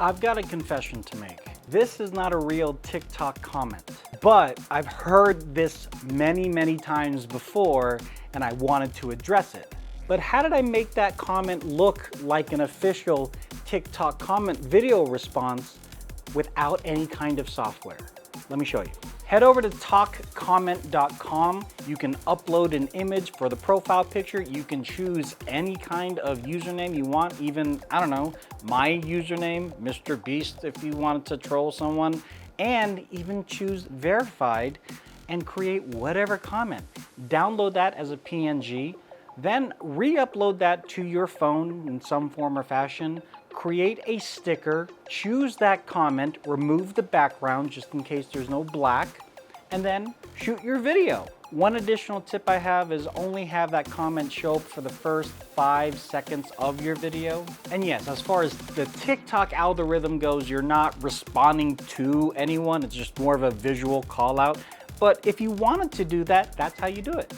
I've got a confession to make. This is not a real TikTok comment, but I've heard this many times before and I wanted to address it. But how did I make that comment look like an official TikTok comment video response without any kind of software? Let me show you. Head over to talkcomment.com. You can upload an image for the profile picture. You can choose any kind of username you want, even, I don't know, my username, Mr. Beast, if you wanted to troll someone, and even choose verified and create whatever comment. Download that as a PNG, then re-upload that to your phone in some form or fashion. Create a sticker, choose that comment, remove the background just in case there's no black, and then shoot your video. One additional tip I have is only have that comment show up for the first 5 seconds of your video. And yes, as far as the TikTok algorithm goes, you're not responding to anyone, it's just more of a visual call out. But if you wanted to do that, that's how you do it.